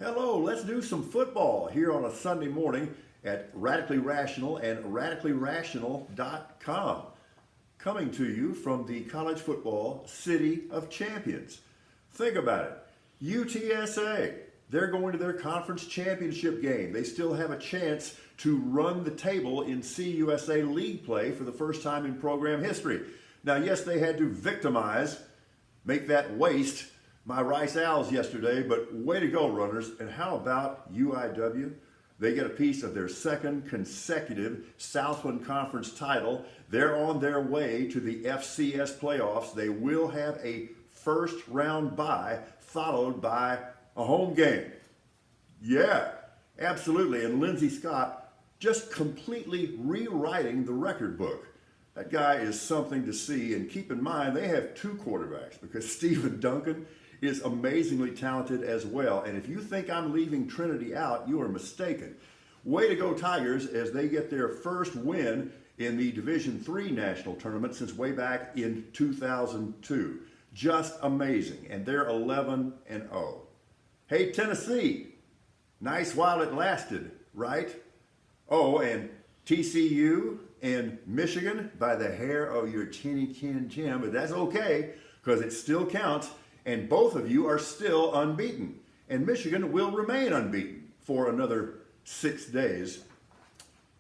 Hello, let's do some football here on a Sunday morning at Radically Rational and radicallyrational.com. Coming to you from the College Football City of Champions. Think about it. UTSA, they're going to their conference championship game. They still have a chance to run the table in CUSA league play for the first time in program history. Now, yes, they had to make that waste my Rice Owls yesterday, but way to go, runners. And how about UIW? They get a piece of their second consecutive Southland Conference title. They're on their way to the FCS playoffs. They will have a first round bye followed by a home game. Yeah, absolutely. And Lindsey Scott just completely rewriting the record book. That guy is something to see. And keep in mind, they have two quarterbacks because Stephen Duncan is amazingly talented as well. And if you think I'm leaving Trinity out, you are mistaken. Way to go, Tigers, as they get their first win in the Division III national tournament since way back in 2002. Just amazing. And they're 11-0. Hey, Tennessee, nice while it lasted, right? Oh, and TCU and Michigan by the hair of your chinny chin chin, but that's okay because it still counts. And both of you are still unbeaten. And Michigan will remain unbeaten for another 6 days.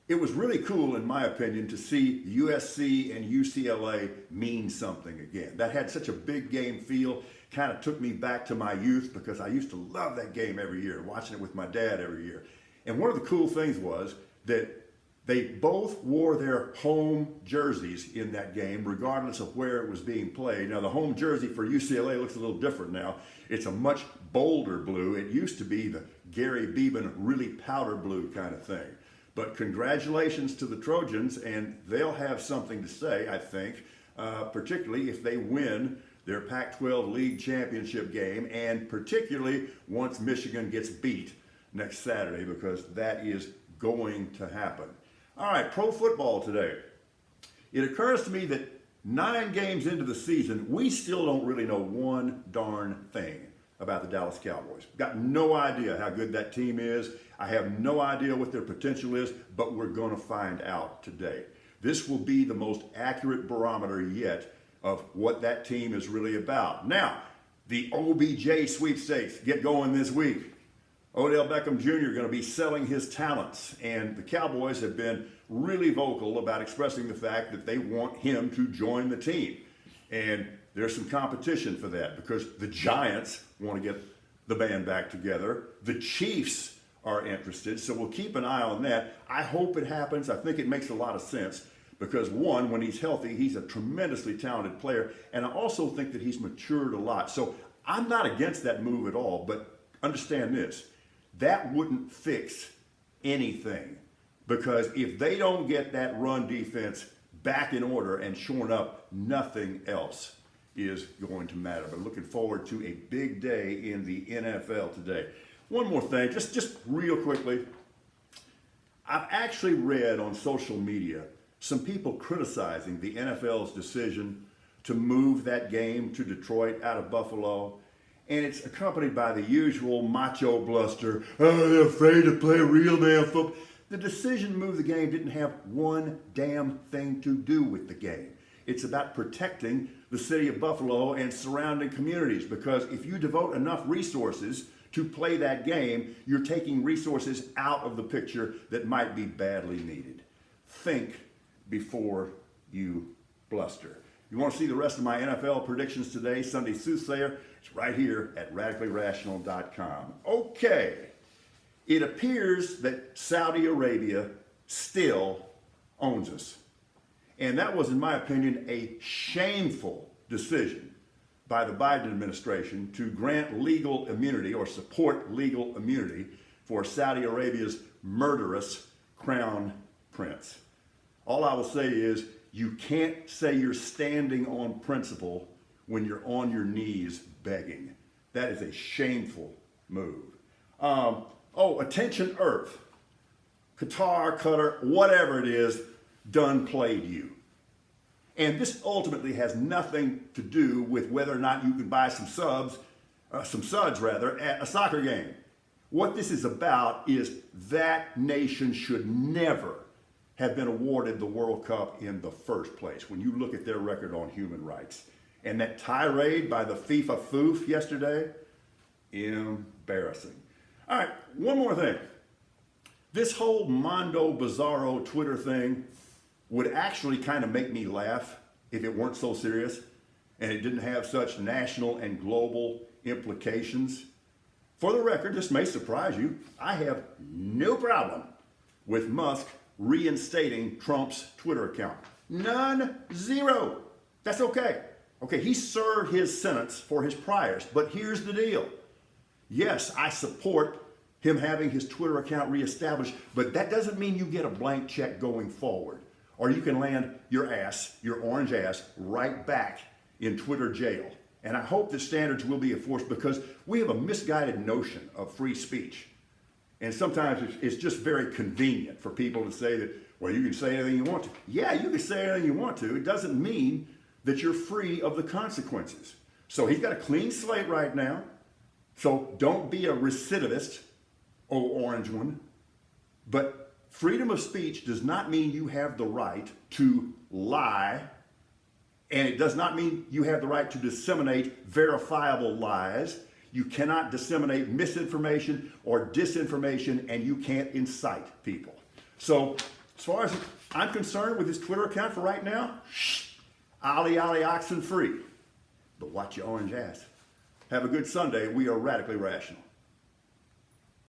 It was really cool, in my opinion, to see USC and UCLA mean something again. That had such a big game feel, kind of took me back to my youth because I used to love that game every year, watching it with my dad every year. And one of the cool things was that they both wore their home jerseys in that game, regardless of where it was being played. Now, the home jersey for UCLA looks a little different now. It's a much bolder blue. It used to be the Gary Beban really powder blue kind of thing. But congratulations to the Trojans, and they'll have something to say, I think, particularly if they win their Pac-12 League Championship game, and particularly once Michigan gets beat next Saturday, because that is going to happen. All right, pro football today. It occurs to me that 9 games into the season, we still don't really know one darn thing about the Dallas Cowboys. Got no idea how good that team is. I have no idea what their potential is, but we're going to find out today. This will be the most accurate barometer yet of what that team is really about. Now, the OBJ sweepstakes get going this week. Odell Beckham Jr. going to be selling his talents, and the Cowboys have been really vocal about expressing the fact that they want him to join the team. And there's some competition for that because the Giants want to get the band back together. The Chiefs are interested, so we'll keep an eye on that. I hope it happens. I think it makes a lot of sense because, one, when he's healthy, he's a tremendously talented player, and I also think that he's matured a lot. So I'm not against that move at all, but understand this. That wouldn't fix anything because if they don't get that run defense back in order and shorn up, nothing else is going to matter. But looking forward to a big day in the NFL today. One more thing, just real quickly. I've actually read on social media some people criticizing the NFL's decision to move that game to Detroit out of Buffalo. And it's accompanied by the usual macho bluster, oh, they're afraid to play real damn football. The decision to move the game didn't have one damn thing to do with the game. It's about protecting the city of Buffalo and surrounding communities because if you devote enough resources to play that game, you're taking resources out of the picture that might be badly needed. Think before you bluster. You want to see the rest of my NFL predictions today, Sunday Soothsayer? It's right here at radicallyrational.com. Okay, it appears that Saudi Arabia still owns us. And that was, in my opinion, a shameful decision by the Biden administration to grant legal immunity or support legal immunity for Saudi Arabia's murderous crown prince. All I will say is you can't say you're standing on principle when you're on your knees begging. That is a shameful move. Attention Earth, Qatar, Qatar, whatever it is, done played you. And this ultimately has nothing to do with whether or not you can buy some suds at a soccer game. What this is about is that nation should never have been awarded the World Cup in the first place when you look at their record on human rights. And that tirade by the FIFA foof yesterday, embarrassing. All right, one more thing. This whole Mondo Bizarro Twitter thing would actually kind of make me laugh if it weren't so serious and it didn't have such national and global implications. For the record, this may surprise you, I have no problem with Musk reinstating Trump's Twitter account. None, zero. That's okay. Okay, he served his sentence for his priors, but here's the deal. Yes, I support him having his Twitter account reestablished, but that doesn't mean you get a blank check going forward, or you can land your ass, your orange ass, right back in Twitter jail. And I hope the standards will be enforced because we have a misguided notion of free speech. And sometimes it's just very convenient for people to say that, well, you can say anything you want to. Yeah, you can say anything you want to. It doesn't mean that you're free of the consequences. So he's got a clean slate right now. So don't be a recidivist, oh orange one. But freedom of speech does not mean you have the right to lie, and it does not mean you have the right to disseminate verifiable lies. You cannot disseminate misinformation or disinformation, and you can't incite people. So as far as I'm concerned with his Twitter account for right now, ollie ollie oxen free. But watch your orange ass. Have a good Sunday. We are radically rational.